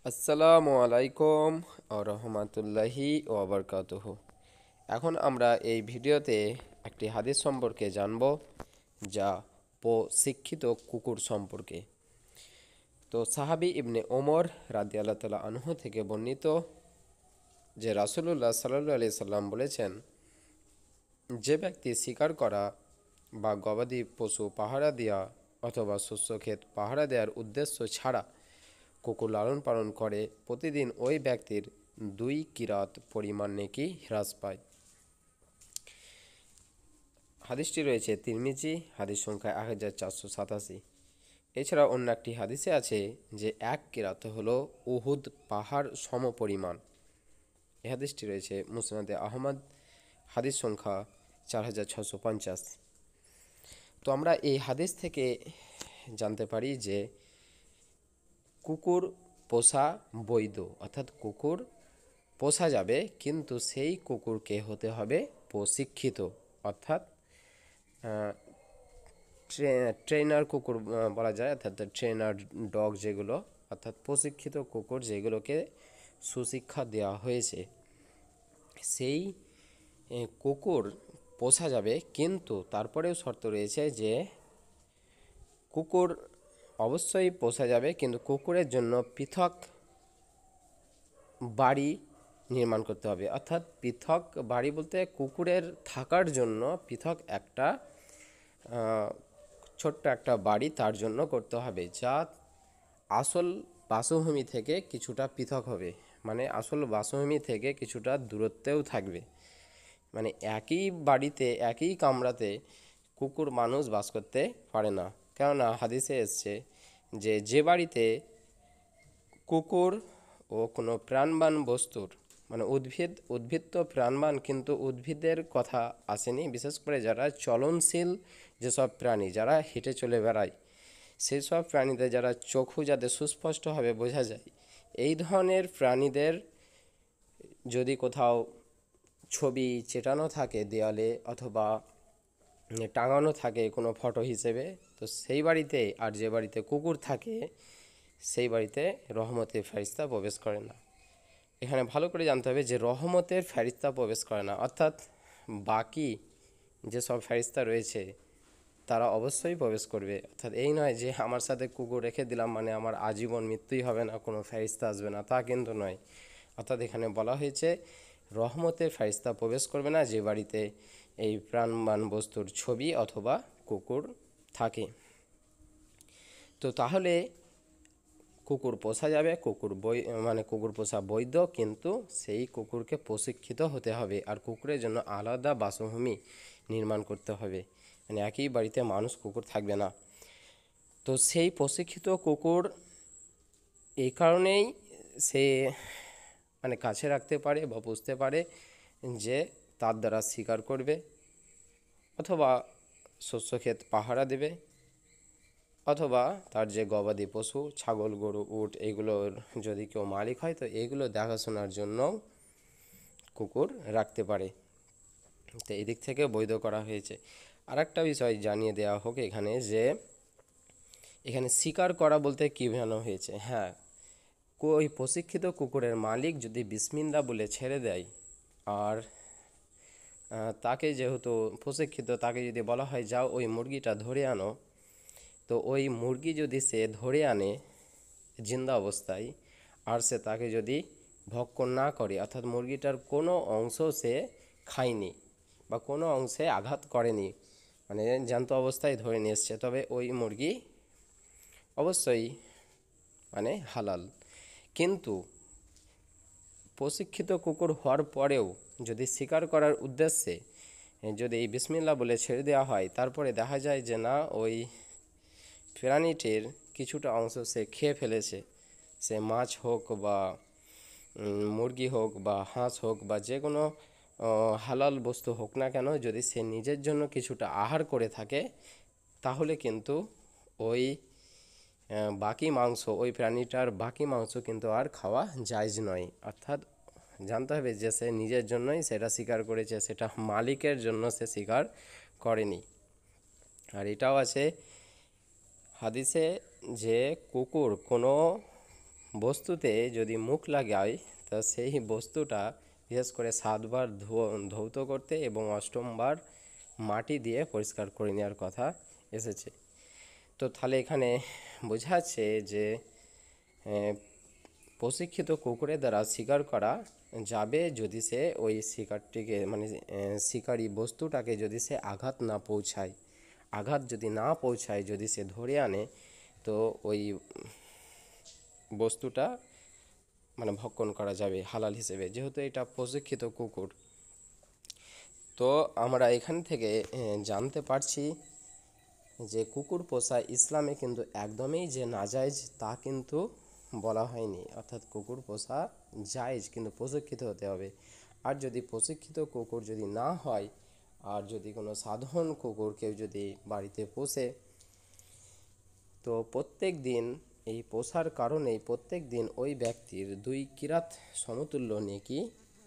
আসসালামু আলাইকুম রহমতুল্লাহি ওবরকাতুহু। এখন আমরা এই ভিডিওতে একটি হাদিস সম্পর্কে জানব, যা শিক্ষিত কুকুর সম্পর্কে। তো সাহাবী ইবনে ওমর রাদিয়াল্লাহু তাআলা আনহু থেকে বর্ণিত যে রাসূলুল্লাহ সাল্লাল্লাহু আলাইহি সাল্লাম বলেছেন, যে ব্যক্তি শিকার করা বা গবাদি পশু পাহারা দেওয়া অথবা শস্যক্ষেত পাহারা দেওয়ার উদ্দেশ্য ছাড়া কুকুর লালন পালন করে, প্রতিদিন ওই ব্যক্তির 2 কিরাত পরিমাণ নেকি হ্রাস পায়। হাদিসটি রয়েছে তিরমিজি, হাদিস সংখ্যা 1487। এছাড়া অন্য একটি হাদিসে আছে যে 1 কিরাত হলো উহুদ পাহাড় সম পরিমাণ। এই হাদিসটি রয়েছে মুসনাদে আহমদ, হাদিস সংখ্যা 4650। তো আমরা এই হাদিস থেকে জানতে পারি যে কুকুর পোষা বৈধ, অর্থাৎ কুকুর পোষা যাবে, কিন্তু সেই কুকুরকে হতে হবে প্রশিক্ষিত, অর্থাৎ ট্রেনার কুকুর বলা যায়, অর্থাৎ ট্রেনার ডগ যেগুলো, অর্থাৎ প্রশিক্ষিত কুকুর যেগুলোকে সুশিক্ষা দেওয়া হয়েছে, সেই কুকুর পোষা যাবে। কিন্তু তারপরেও শর্ত রয়েছে যে কুকুর অবশ্যই পোষা যাবে, কিন্তু কুকুরের জন্য পৃথক বাড়ি নির্মাণ করতে হবে। অর্থাৎ পৃথক বাড়ি বলতে কুকুরের থাকার জন্য পৃথক একটা ছোট্ট একটা বাড়ি তার জন্য করতে হবে, যা আসল বাসভূমি থেকে কিছুটা পৃথক হবে, মানে আসল বাসভূমি থেকে কিছুটা দূরত্বেও থাকবে। মানে একই বাড়িতে একই কামরাতে কুকুর মানুষ বাস করতে পারে না। কেননা হাদিসে এসছে যে যে বাড়িতে কুকুর ও কোনো প্রাণবান বস্তুর, মানে উদ্ভিদ তো প্রাণবান, কিন্তু উদ্ভিদের কথা আসেনি, বিশেষ করে যারা চলনশীল যেসব প্রাণী, যারা হেঁটে চলে বেড়ায়, সেই সব প্রাণীদের যারা চক্ষু যাতে সুস্পষ্টভাবে বোঝা যায়, এই ধরনের প্রাণীদের যদি কোথাও ছবি চেটানো থাকে দেয়ালে অথবা টাঙানো থাকে কোনো ফটো হিসেবে, তো সেই বাড়িতে, আর যে বাড়িতে কুকুর থাকে সেই বাড়িতে রহমতের ফেরেশতা প্রবেশ করে না। এখানে ভালো করে জানতে হবে যে রহমতের ফেরেশতা প্রবেশ করে না, অর্থাৎ বাকি যেসব ফেরেশতা রয়েছে তারা অবশ্যই প্রবেশ করবে। অর্থাৎ এই নয় যে আমার সাথে কুকুর রেখে দিলাম মানে আমার আজীবন মৃত্যুই হবে না, কোনো ফেরেশতা আসবে না, তা কিন্তু নয়। অর্থাৎ এখানে বলা হয়েছে রহমতের ফেরেশতা প্রবেশ করবে না যে বাড়িতে এই প্রাণবান বস্তুর ছবি অথবা কুকুর থাকে। তো তাহলে কুকুর পোষা যাবে, কুকুর পোষা বৈধ, কিন্তু সেই কুকুরকে প্রশিক্ষিত হতে হবে, আর কুকুরের জন্য আলাদা বাসভূমি নির্মাণ করতে হবে, মানে একই বাড়িতে মানুষ কুকুর থাকবে না। তো সেই প্রশিক্ষিত কুকুর এই কারণেই সে মানে কাছে রাখতে পারে বা পুষতে পারে যে তার দ্বারা শিকার করবে অথবা শস্যক্ষেত পাহারা দেবে, অথবা তার যে গবাদি পশু ছাগল গরু উট এগুলোর যদি কেউ মালিক হয়, তো এগুলো দেখাশোনার জন্য কুকুর রাখতে পারে। তো এই দিক থেকে বৈধ করা হয়েছে। আর একটা বিষয় জানিয়ে দেওয়া হোক এখানে, যে এখানে শিকার করা বলতে কী বোঝানো হয়েছে। হ্যাঁ, ওই প্রশিক্ষিত কুকুরের মালিক যদি বিসমিল্লাহ বলে ছেড়ে দেয়, আর তাকে যেহেতু প্রশিক্ষিত, তাকে যদি বলা হয় যাও ওই মুরগিটা ধরে আনো, তো ওই মুরগি যদি সে ধরে আনে জিন্দা অবস্থায়, আর সে তাকে যদি ভক্ষণ না করে, অর্থাৎ মুরগিটার কোনো অংশ সে খায়নি বা কোনো অংশে আঘাত করেনি, মানে জ্যান্ত অবস্থায় ধরে নিয়ে এসছে, তবে ওই মুরগি অবশ্যই মানে হালাল। কিন্তু প্রশিক্ষিত কুকুর হওয়ার পরেও যদি শিকার করার উদ্দেশ্যে যদি এই বিসমিল্লাহ বলে ছেড়ে দেওয়া হয়, তারপরে দেখা যায় যে না, ওই প্রাণীটির কিছুটা অংশ সে খেয়ে ফেলেছে, সে মাছ হোক বা মুরগি হোক বা হাঁস হোক বা যে কোনো হালাল বস্তু হোক না কেন, যদি সে নিজের জন্য কিছুটা আহার করে থাকে, তাহলে কিন্তু ওই বাকি মাংস, ওই প্রাণীটার বাকি মাংস কিন্তু আর খাওয়া জায়েজ নয়। অর্থাৎ জানতে হবে যে সে নিজের জন্যই সেটা শিকার করেছে, সেটা মালিকের জন্য সে শিকার করেনি। আর এটাও আছে হাদিসে যে কুকুর কোনো বস্তুতে যদি মুখ লাগায় তা সেই বস্তুটা বিশেষ করে 7 বার ধৌত করতে এবং 8ম বার মাটি দিয়ে পরিষ্কার করে নেওয়ার কথা এসেছে। তো তাহলে এখানে বোঝা যাচ্ছে যে প্রশিক্ষিত কুকুরের দ্বারা শিকার করা যাবে যদি সে ওই শিকারটিকে মানে শিকারি বস্তুটাকে যদি সে আঘাত না পৌঁছায়, আঘাত যদি না পৌঁছায়, যদি সে ধরে আনে, তো ওই বস্তুটা মানে ভক্ষণ করা যাবে হালাল হিসেবে, যেহেতু এটা প্রশিক্ষিত কুকুর। তো আমরা এখান থেকে জানতে পারছি যে কুকুর পোষা ইসলামে কিন্তু একদমই যে নাজায়েজ তা কিন্তু বলা হয়নি, অর্থাৎ কুকুর পোষা জায়েজ, কিন্তু প্রশিক্ষিত হতে হবে। আর যদি প্রশিক্ষিত কুকুর যদি না হয়, আর যদি কোনো সাধারণ কুকুর কেউ যদি বাড়িতে পোষে, তো প্রত্যেক দিন এই পোষার কারণেই প্রত্যেক দিন ওই ব্যক্তির 2 কিরাত সমতুল্য নেকি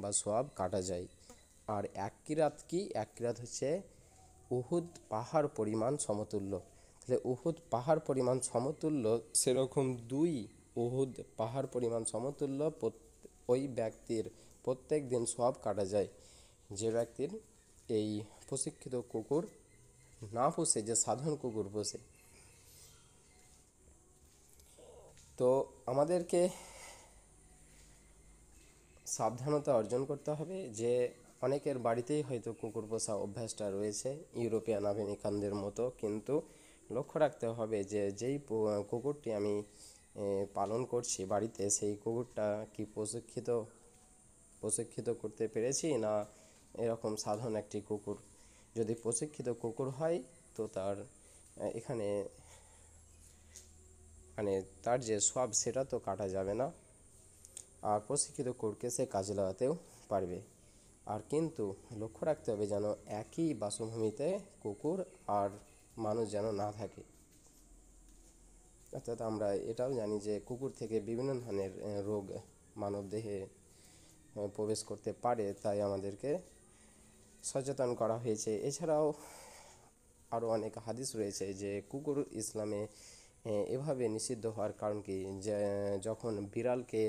বা সওয়াব কাটা যায়। আর 1 কিরাত কি? 1 কিরাত হচ্ছে উহুদ পাহাড় পরিমাণ সমতুল্য। তাহলে উহুদ পাহাড় পরিমাণ সমতুল্য, সেরকম 2 উহুদ পাহাড় পরিমাণ সমতুল্য ওই ব্যক্তির প্রত্যেক দিন সওয়াব কাটা যায়, যে ব্যক্তির এই প্রশিক্ষিত কুকুর না পোষে, যে সাধারণ কুকুর পোষে। তো আমাদেরকে সাবধানতা অর্জন করতে হবে যে অনেকের বাড়িতেই হয়তো কুকুর পোষা অভ্যাসটা রয়েছে ইউরোপিয়ান আমেরিকানদের মতো, কিন্তু লক্ষ্য রাখতে হবে যে যেই কুকুরটি আমি পালন করছি বাড়িতে, সেই কুকুরটা কি প্রশিক্ষিত করতে পেরেছি, না এরকম সাধারণ একটি কুকুর। যদি প্রশিক্ষিত কুকুর হয় তো তার এখানে মানে তার যে সওয়াব সেটা তো কাটা যাবে না, আর প্রশিক্ষিত কুকুরকে সে কাজে লাগাতেও পারবে। আর কিন্তু লক্ষ্য রাখতে হবে যেন একই বাসভূমিতে কুকুর আর মানুষ যেন না থাকে। অর্থাৎ আমরা এটাও জানি যে কুকুর থেকে বিভিন্ন ধরনের রোগ মানব দেহে প্রবেশ করতে পারে, তাই আমাদেরকে সচেতন করা হয়েছে। এছাড়াও আরও অনেক হাদিস রয়েছে যে কুকুর ইসলামে এভাবে নিষিদ্ধ হওয়ার কারণ কি, যে যখন বিড়ালকে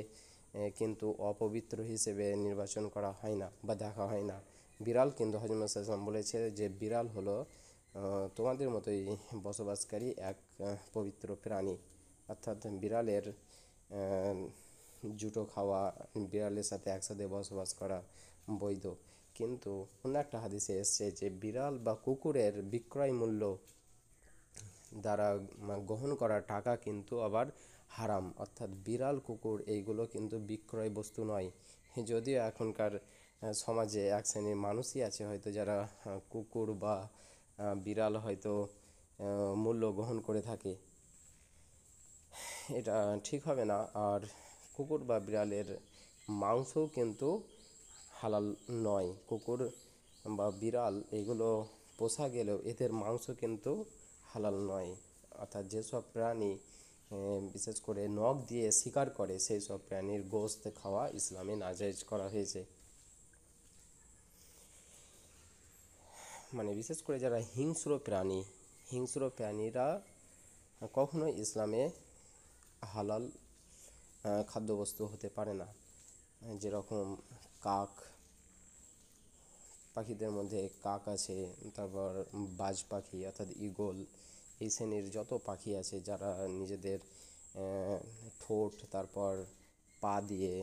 কিন্তু অপবিত্র হিসেবে নির্বাচন করা হয় না বা দেখা হয় না। বিড়াল কিন্তু হজরত মুহাম্মদ সাল্লাল্লাহু আলাইহি ওয়াসাল্লাম বলেছে যে বিড়াল হলো তোমাদের মতোই বসবাসকারী এক পবিত্র প্রাণী, অর্থাৎ বিড়ালের জুটো খাওয়া, বিড়ালের সাথে একসাথে বসবাস করা বৈধ। কিন্তু অন্য একটা হাদিসে এসছে যে বিড়াল বা কুকুরের বিক্রয় মূল্য দ্বারা গ্রহণ করা টাকা কিন্তু আবার হারাম, অর্থাৎ বিড়াল কুকুর এইগুলো কিন্তু বিক্রয় বস্তু নয়। যদিও এখনকার সমাজে এক শ্রেণীর মানুষই আছে হয়তো যারা কুকুর বা বিড়াল হয়তো মূল্য গ্রহণ করে থাকে, এটা ঠিক হবে না। আর কুকুর বা বিড়ালের মাংসও কিন্তু হালাল নয়। কুকুর বা বিড়াল এগুলো পোষা গেলেও এদের মাংস কিন্তু হালাল নয়। অর্থাৎ যেসব প্রাণী বিশেষ করে নখ দিয়ে শিকার করে, সেই সব প্রাণীর গোশত খাওয়া ইসলামে নাজায়েজ করা হয়েছে। মানে বিশেষ করে যারা হিংস্র প্রাণীরা কখনো ইসলামে হালাল খাদ্যবস্তু হতে পারে না। যেরকম কাক, পাখিদের মধ্যে কাক আছে, তারপর বাজ পাখি অর্থাৎ ঈগল, এই শ্রেণীর যত পাখি আছে যারা নিজেদের ঠোঁট তারপর পা দিয়ে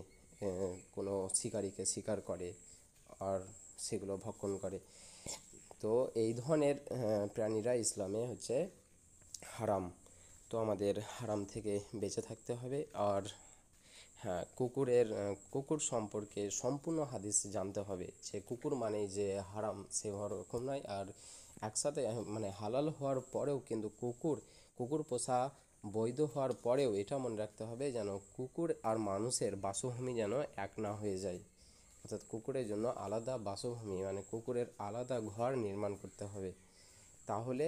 কোনো শিকারীকে শিকার করে আর সেগুলো ভক্ষণ করে, তো এই ধরনের প্রাণীরা ইসলামে হচ্ছে হারাম। তো আমাদের হারাম থেকে বেঁচে থাকতে হবে। আর হ্যাঁ, কুকুর সম্পর্কে সম্পূর্ণ হাদিস জানতে হবে, যে কুকুর মানেই যে হারাম সে ওরকম নয়। আর একসাথে মানে হালাল হওয়ার পরেও কিন্তু কুকুর পোষা বৈধ হওয়ার পরেও এটা মনে রাখতে হবে যেন কুকুর আর মানুষের বাসভূমি যেন এক না হয়ে যায়। অর্থাৎ কুকুরের জন্য আলাদা বাসভূমি মানে কুকুরের আলাদা ঘর নির্মাণ করতে হবে, তাহলে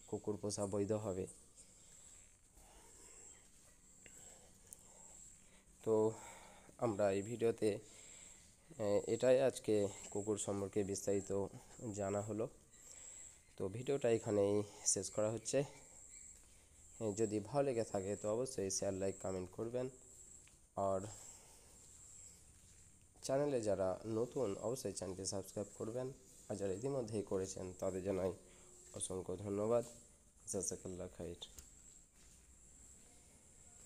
কুকুর পোষা বৈধ হবে। তো আমরা এই ভিডিওতে এটাই আজকে কুকুর সম্পর্কে বিস্তারিত জানা হলো। তো ভিডিওটা এখানেই শেষ করা হচ্ছে। যদি ভালো লেগে থাকে তো অবশ্যই শেয়ার, লাইক, কমেন্ট করবেন। আর চ্যানেলে যারা নতুন অবশ্যই চ্যানেলটি সাবস্ক্রাইব করবেন, আর যারা ইতিমধ্যেই করেছেন তাদের জানাই অসংখ্য ধন্যবাদ। জাযাকাল্লাহ খাইর।